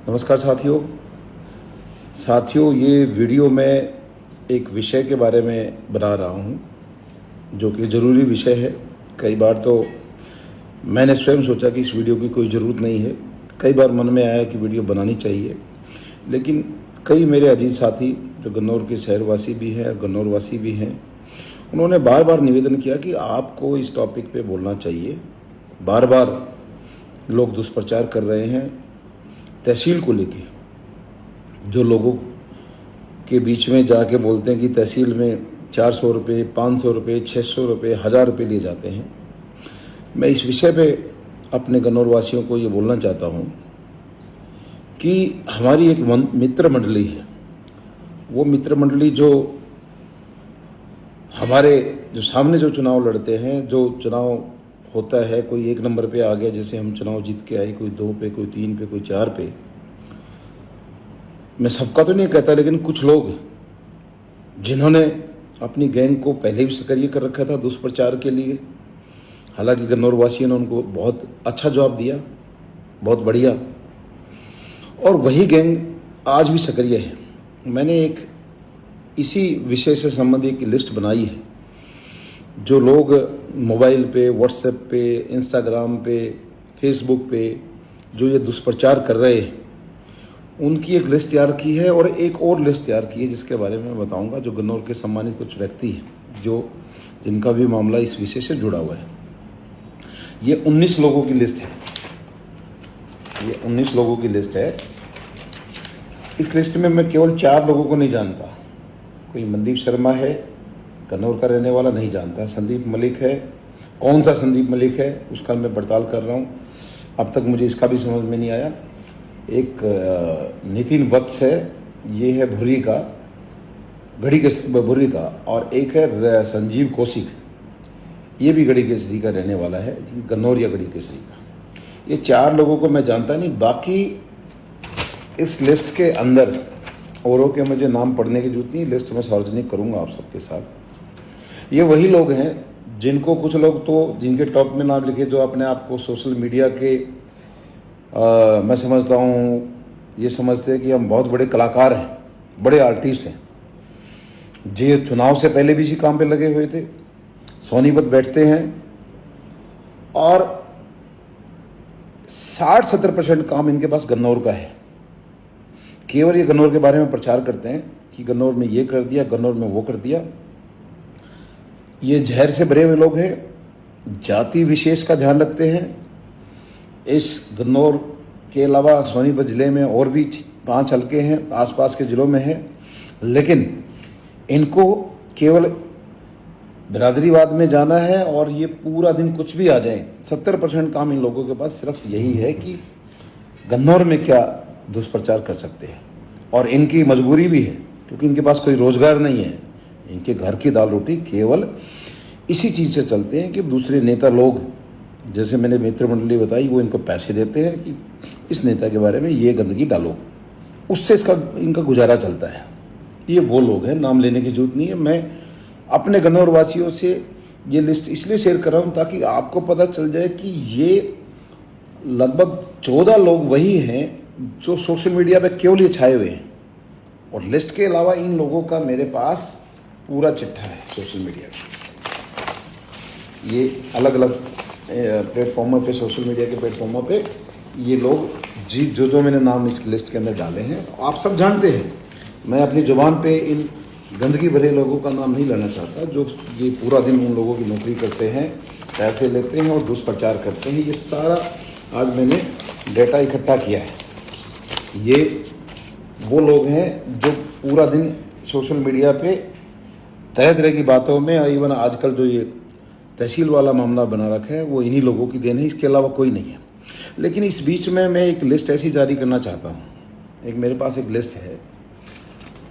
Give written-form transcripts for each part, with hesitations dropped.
नमस्कार साथियों, ये वीडियो मैं एक विषय के बारे में बना रहा हूँ जो कि ज़रूरी विषय है। कई बार तो मैंने स्वयं सोचा कि इस वीडियो की कोई ज़रूरत नहीं है, कई बार मन में आया कि वीडियो बनानी चाहिए, लेकिन कई मेरे अजीज साथी जो गन्नौर के शहरवासी भी हैं और गन्नौर वासी भी हैं, उन्होंने बार बार निवेदन किया कि आपको इस टॉपिक पे बोलना चाहिए। बार बार लोग दुष्प्रचार कर रहे हैं तहसील को लेके, जो लोगों के बीच में जाके बोलते हैं कि तहसील में 400 रुपये, 500 रुपये, 600 रुपये, 1000 रुपये लिए जाते हैं। मैं इस विषय पे अपने गन्नौर वासियों को ये बोलना चाहता हूँ कि हमारी एक मित्र मंडली है। वो मित्र मंडली जो हमारे जो सामने जो चुनाव लड़ते हैं, जो चुनाव होता है, कोई 1 नंबर पे आ गया, जैसे हम चुनाव जीत के आए, कोई 2 पे, कोई 3 पे, कोई 4 पे। मैं सबका तो नहीं कहता, लेकिन कुछ लोग जिन्होंने अपनी गैंग को पहले भी सक्रिय कर रखा था दुष्प्रचार के लिए, हालांकि गन्नौर वासियों ने उनको बहुत अच्छा जवाब दिया, बहुत बढ़िया, और वही गैंग आज भी सक्रिय है। मैंने एक इसी विषय से संबंधित एक लिस्ट बनाई है। जो लोग मोबाइल पे, व्हाट्सएप पे, इंस्टाग्राम पे, फेसबुक पे जो ये दुष्प्रचार कर रहे हैं, उनकी एक लिस्ट तैयार की है और एक और लिस्ट तैयार की है जिसके बारे में मैं बताऊंगा। जो गन्नौर के सम्मानित कुछ व्यक्ति हैं जिनका भी मामला इस विषय से जुड़ा हुआ है। ये 19 लोगों की लिस्ट है। ये 19 लोगों की लिस्ट है। इस लिस्ट में मैं केवल 4 लोगों को नहीं जानता। कोई मनदीप शर्मा है, गन्नौर का रहने वाला, नहीं जानता। संदीप मलिक है, कौन सा संदीप मलिक है उसका मैं पड़ताल कर रहा हूँ, अब तक मुझे इसका भी समझ में नहीं आया। एक नितिन वत्स है, ये है भुर्री का, गढ़ी के भुर्री का, और एक है संजीव कौशिक, ये भी गढ़ी केसरी का रहने वाला है, गन्नौर या गढ़ी केसरी का। ये 4 लोगों को मैं जानता नहीं। बाकी इस लिस्ट के अंदर औरों के मुझे नाम पढ़ने की जरूरत नहीं, लिस्ट में सार्वजनिक करूँगा आप सबके साथ। ये वही लोग हैं जिनको कुछ लोग तो जिनके टॉप में नाम लिखे, जो अपने आप को सोशल मीडिया के मैं समझता हूँ ये समझते हैं कि हम बहुत बड़े कलाकार हैं, बड़े आर्टिस्ट हैं। जे चुनाव से पहले भी इसी काम पे लगे हुए थे, सोनीपत बैठते हैं और 60-70% काम इनके पास गन्नौर का है। केवल ये गन्नौर के बारे में प्रचार करते हैं कि गन्नौर में ये कर दिया, गन्नौर में वो कर दिया। ये जहर से भरे हुए लोग हैं, जाति विशेष का ध्यान रखते हैं। इस गन्नौर के अलावा सोनीपत ज़िले में और भी 5 हलके हैं, आसपास के ज़िलों में हैं, लेकिन इनको केवल बिरादरीवाद में जाना है और ये पूरा दिन कुछ भी आ जाए। 70% काम इन लोगों के पास सिर्फ यही है कि गन्नौर में क्या दुष्प्रचार कर सकते हैं। और इनकी मजबूरी भी है क्योंकि इनके पास कोई रोज़गार नहीं है। इनके घर की दाल रोटी केवल इसी चीज़ से चलते हैं कि दूसरे नेता लोग, जैसे मैंने मित्र मंडली बताई, वो इनको पैसे देते हैं कि इस नेता के बारे में ये गंदगी डालो, उससे इनका गुजारा चलता है। ये वो लोग हैं, नाम लेने की जरूरत नहीं है। मैं अपने गन्नौर वासियों से ये लिस्ट इसलिए शेयर कर रहा हूँ ताकि आपको पता चल जाए कि ये लगभग 14 लोग वही हैं जो सोशल मीडिया पे केवल ये छाए हुए हैं। और लिस्ट के अलावा इन लोगों का मेरे पास पूरा चिट्ठा है सोशल मीडिया पे। ये अलग अलग प्लेटफॉर्मों पे, सोशल मीडिया के प्लेटफॉर्मों पे ये लोग जो मैंने नाम इस लिस्ट के अंदर डाले हैं, आप सब जानते हैं। मैं अपनी ज़ुबान पे इन गंदगी भरे लोगों का नाम नहीं लेना चाहता, जो ये पूरा दिन उन लोगों की नौकरी करते हैं, पैसे लेते हैं और दुष्प्रचार करते हैं। ये सारा आज मैंने डेटा इकट्ठा किया है। ये वो लोग हैं जो पूरा दिन सोशल मीडिया पे तरह तरह की बातों में, इवन आजकल जो ये तहसील वाला मामला बना रखा है, वो इन्हीं लोगों की देन है, इसके अलावा कोई नहीं है। लेकिन इस बीच में मैं एक लिस्ट ऐसी जारी करना चाहता हूँ। एक मेरे पास एक लिस्ट है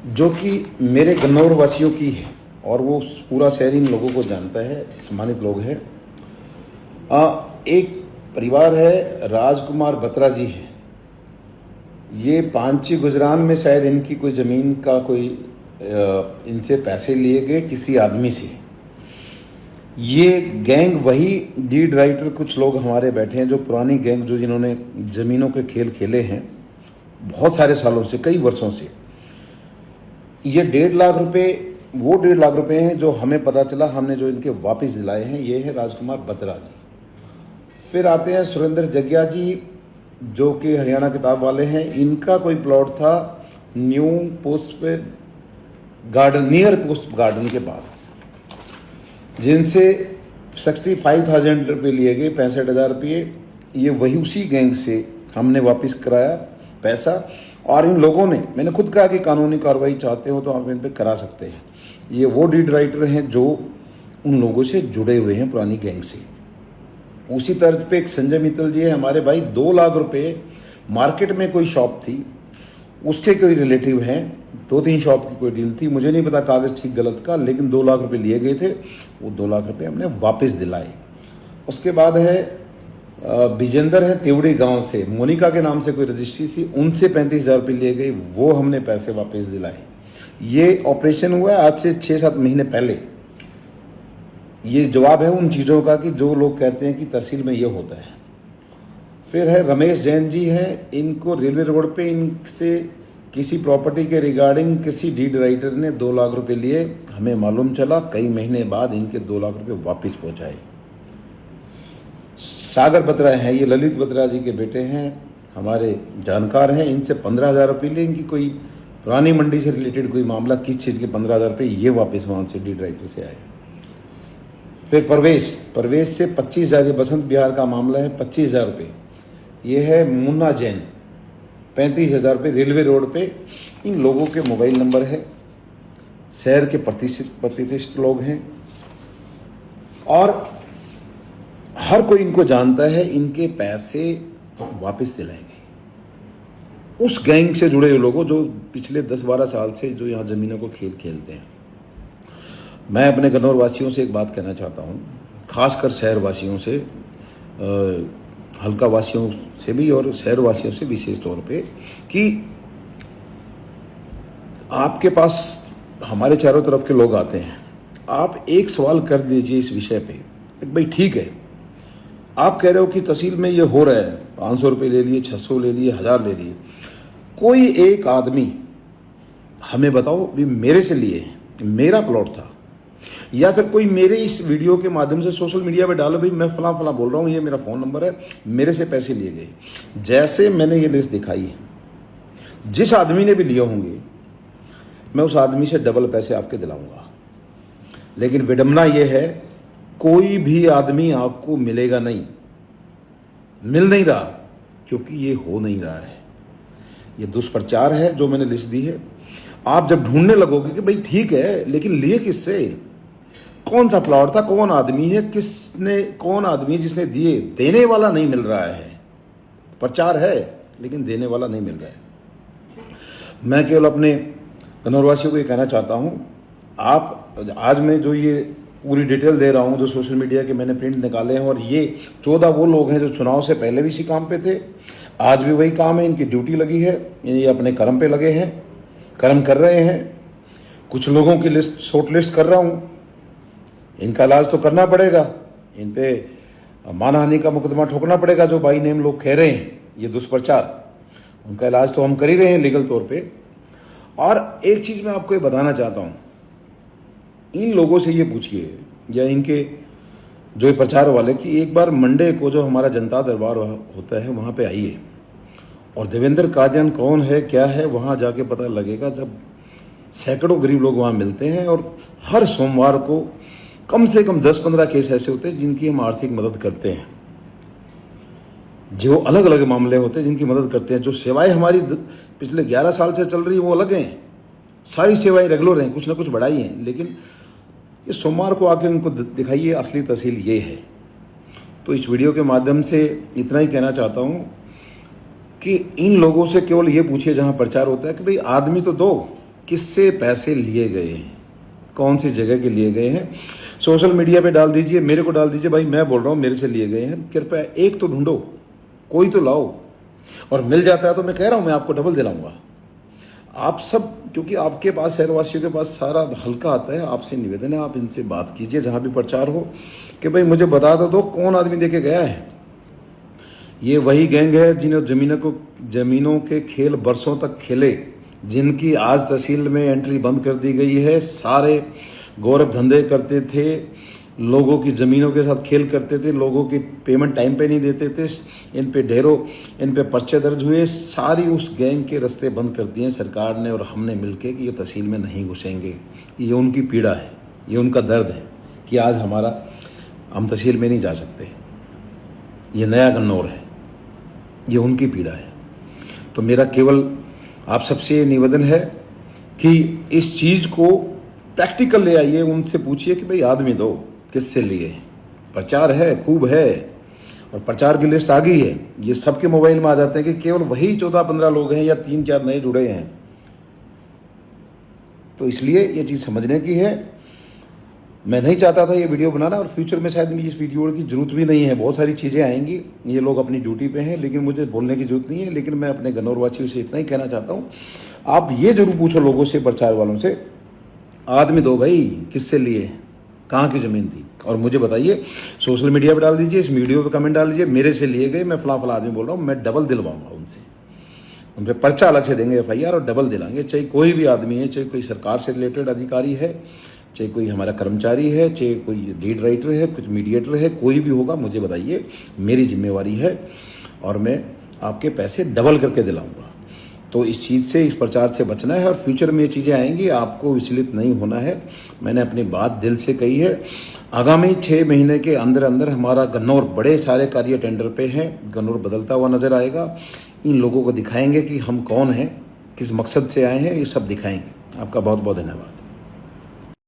जो कि मेरे गन्नौर वासियों की है और वो पूरा शहर इन लोगों को जानता है, सम्मानित लोग हैं। एक परिवार है, राजकुमार बत्रा जी है। ये पांची गुजरान में शायद इनकी कोई ज़मीन का कोई इनसे पैसे लिए गए किसी आदमी से। ये गैंग वही डीड राइटर कुछ लोग हमारे बैठे हैं, जो पुरानी गैंग जो जिन्होंने ज़मीनों के खेल खेले हैं, बहुत सारे सालों से, कई वर्षों से। ये 1.5 लाख रुपए वो 1.5 लाख रुपए हैं जो हमें पता चला, हमने जो इनके वापस दिलाए हैं। ये है राजकुमार बत्रा जी। फिर आते हैं सुरेंद्र जग्या जी, जो कि हरियाणा किताब वाले हैं। इनका कोई प्लॉट था न्यू पुष्प गार्डन, नियर पुष्प गार्डन के पास, जिनसे 65,000 रुपये लिए गए, 65,000 रुपये। ये वही उसी गैंग से हमने वापस कराया पैसा। और इन लोगों ने, मैंने खुद कहा कि कानूनी कार्रवाई चाहते हो तो आप इन पे करा सकते हैं। ये वो डीड राइटर हैं जो उन लोगों से जुड़े हुए हैं, पुरानी गैंग से। उसी तर्ज पे एक संजय मित्तल जी है हमारे भाई, 2 लाख रुपए मार्केट में कोई शॉप थी, उसके कोई रिलेटिव हैं, 2-3 शॉप की कोई डील थी, मुझे नहीं पता कागज़ ठीक गलत का, लेकिन 2 लाख रुपए लिए गए थे। वो 2 लाख रुपए हमने वापस दिलाए। उसके बाद है विजेंद्र है तिवड़ी गांव से, मोनिका के नाम से कोई रजिस्ट्री थी, उनसे 35,000 रुपये लिए गए, वो हमने पैसे वापस दिलाए। ये ऑपरेशन हुआ है आज से 6-7 महीने पहले। ये जवाब है उन चीज़ों का कि जो लोग कहते हैं कि तहसील में ये होता है। फिर है रमेश जैन जी हैं, इनको रेलवे रोड पे इनसे किसी प्रॉपर्टी के रिगार्डिंग किसी डीड राइटर ने 2 लाख रुपए लिए, हमें मालूम चला, कई महीने बाद इनके 2 लाख रुपए वापस पहुंचाए। सागर बत्रा हैं, ये ललित बत्रा जी के बेटे हैं, हमारे जानकार हैं। इनसे 15,000 रुपये लिए, इनकी कोई पुरानी मंडी से रिलेटेड कोई मामला, किस चीज़ के 15,000 रुपये, ये वापस वहाँ से डीड राइटर से आए। फिर परवेश से 25,000, ये बसंत बिहार का मामला है, 25,000 रुपये। ये है मुन्ना जैन, 35,000 रुपये रेलवे रोड पे। इन लोगों के मोबाइल नंबर है, शहर के प्रतिष्ठित लोग हैं और हर कोई इनको जानता है। इनके पैसे वापस दिलाए गए उस गैंग से जुड़े हुए लोगों जो पिछले 10-12 साल से जो यहाँ ज़मीनों को खेल खेलते हैं। मैं अपने गन्नौर वासियों से एक बात कहना चाहता हूँ, खासकर शहर वासियों से, हल्का वासियों से भी और शहर वासियों से विशेष तौर पे, कि आपके पास हमारे चारों तरफ के लोग आते हैं, आप एक सवाल कर दीजिए इस विषय पे, भाई ठीक है आप कह रहे हो कि तहसील में ये हो रहा है, 500 रुपये ले लिए, 600 ले लिए, 1000 ले लिए, कोई एक आदमी हमें बताओ भी मेरे से लिए, मेरा प्लॉट था, या फिर कोई मेरे इस वीडियो के माध्यम से सोशल मीडिया पे डालो भाई मैं फलां फलां बोल रहा हूँ, ये मेरा फ़ोन नंबर है, मेरे से पैसे लिए गए। जैसे मैंने ये लिस्ट दिखाई है, जिस आदमी ने भी लिए होंगे मैं उस आदमी से डबल पैसे आपके दिलाऊंगा। लेकिन विडंबना ये है, कोई भी आदमी आपको मिलेगा नहीं, मिल नहीं रहा, क्योंकि ये हो नहीं रहा है। ये दुष्प्रचार है जो मैंने लिस्ट दी है। आप जब ढूंढने लगोगे कि भाई ठीक है लेकिन लिए किससे, कौन सा प्लॉट था, कौन आदमी है, किसने, कौन आदमी जिसने दिए, देने वाला नहीं मिल रहा है। प्रचार है लेकिन देने वाला नहीं मिल रहा है। मैं केवल अपने गन्नौरवासियों को ये कहना चाहता हूँ, आप आज मैं जो ये पूरी डिटेल दे रहा हूँ, जो सोशल मीडिया के मैंने प्रिंट निकाले हैं, और ये 14 वो लोग हैं जो चुनाव से पहले भी इसी काम पे थे, आज भी वही काम है, इनकी ड्यूटी लगी है, ये अपने कर्म पे लगे हैं, कर्म कर रहे हैं। कुछ लोगों की लिस्ट, शॉर्ट लिस्ट कर रहा हूँ, इनका इलाज तो करना पड़ेगा, इन पे मानहानि का मुकदमा ठोकना पड़ेगा। जो बाई नेम लोग कह रहे हैं ये दुष्प्रचार, उनका इलाज तो हम कर ही रहे हैं लीगल तौर पे। और एक चीज़ मैं आपको ये बताना चाहता हूँ, इन लोगों से ये पूछिए, या इनके जो प्रचार वाले, कि एक बार मंडे को जो हमारा जनता दरबार होता है वहाँ पे आइए, और देवेंद्र कादियान कौन है क्या है वहाँ जाके पता लगेगा। जब सैकड़ों गरीब लोग वहाँ मिलते हैं, और हर सोमवार को कम से कम 10-15 केस ऐसे होते हैं जिनकी हम आर्थिक मदद करते हैं, जो अलग अलग मामले होते हैं जिनकी मदद करते हैं। जो सेवाएं हमारी पिछले 11 साल से चल रही हैं वो अलग हैं, सारी सेवाएं रेगुलर हैं, कुछ ना कुछ बढ़ाई हैं, लेकिन ये सोमवार को आके उनको दिखाइए असली तहसील ये है। तो इस वीडियो के माध्यम से इतना ही कहना चाहता हूँ कि इन लोगों से केवल ये पूछिए जहाँ प्रचार होता है कि भाई आदमी तो दो, किससे पैसे लिए गए हैं, कौन सी जगह के लिए गए हैं। सोशल मीडिया पे डाल दीजिए, मेरे को डाल दीजिए, भाई मैं बोल रहा हूँ मेरे से लिए गए हैं, कृपया एक तो ढूंढो, कोई तो लाओ, और मिल जाता है तो मैं कह रहा हूँ मैं आपको डबल दिलाऊंगा। आप सब, क्योंकि आपके पास शहरवासियों के पास सारा हल्का आता है, आपसे निवेदन है आप इनसे बात कीजिए जहाँ भी प्रचार हो कि भाई मुझे बता दो कौन आदमी देके गया है। ये वही गैंग है जिन्हें ज़मीनों के खेल बरसों तक खेले, जिनकी आज तहसील में एंट्री बंद कर दी गई है। सारे गौरव धंधे करते थे, लोगों की ज़मीनों के साथ खेल करते थे, लोगों की पेमेंट टाइम पे नहीं देते थे, इन पे पर्चे दर्ज हुए। सारी उस गैंग के रास्ते बंद कर दिए सरकार ने और हमने मिलके कि ये तहसील में नहीं घुसेंगे। ये उनकी पीड़ा है, ये उनका दर्द है कि आज हम तहसील में नहीं जा सकते। ये नया गन्नौर है, ये उनकी पीड़ा है। तो मेरा केवल आप सबसे निवेदन है कि इस चीज़ को प्रैक्टिकल ले आइए, उनसे पूछिए कि भाई आदमी दो किससे लिए। प्रचार है, खूब है, और प्रचार की लिस्ट आ गई है। ये सबके मोबाइल में आ जाते हैं कि केवल वही 14-15 लोग हैं या 3-4 नए जुड़े हैं। तो इसलिए ये चीज़ समझने की है। मैं नहीं चाहता था ये वीडियो बनाना, और फ्यूचर में शायद मुझे इस वीडियो की ज़रूरत भी नहीं है। बहुत सारी चीज़ें आएंगी, ये लोग अपनी ड्यूटी पे हैं, लेकिन मुझे बोलने की ज़रूरत नहीं है। लेकिन मैं अपने गन्नौर वासियों से इतना ही कहना चाहता हूँ, आप ये ज़रूर पूछो लोगों से, प्रचार वालों से, आदमी दो भाई, किससे लिए, कहाँ की ज़मीन थी, और मुझे बताइए। सोशल मीडिया पर डाल दीजिए, इस वीडियो पर कमेंट डाल दीजिए, मेरे से लिए गए, मैं फला आदमी बोल रहा हूँ, मैं डबल दिलवाऊंगा उनसे। उन पर पर्चा अलग से देंगे FIR, और डबल दिलाएंगे। चाहे कोई भी आदमी है, चाहे कोई सरकार से रिलेटेड अधिकारी है, चाहे कोई हमारा कर्मचारी है, चाहे कोई लीड राइटर है, कुछ मीडिएटर है, कोई भी होगा, मुझे बताइए, मेरी जिम्मेवारी है और मैं आपके पैसे डबल करके दिलाऊंगा। तो इस चीज़ से, इस प्रचार से बचना है, और फ्यूचर में ये चीज़ें आएंगी, आपको विचलित नहीं होना है। मैंने अपनी बात दिल से कही है। आगामी 6 महीने के अंदर अंदर हमारा गन्नौर बड़े सारे कार्य टेंडर पे हैं। गन्नौर बदलता हुआ नज़र आएगा। इन लोगों को दिखाएंगे कि हम कौन हैं, किस मकसद से आए हैं, ये सब दिखाएंगे। आपका बहुत बहुत धन्यवाद।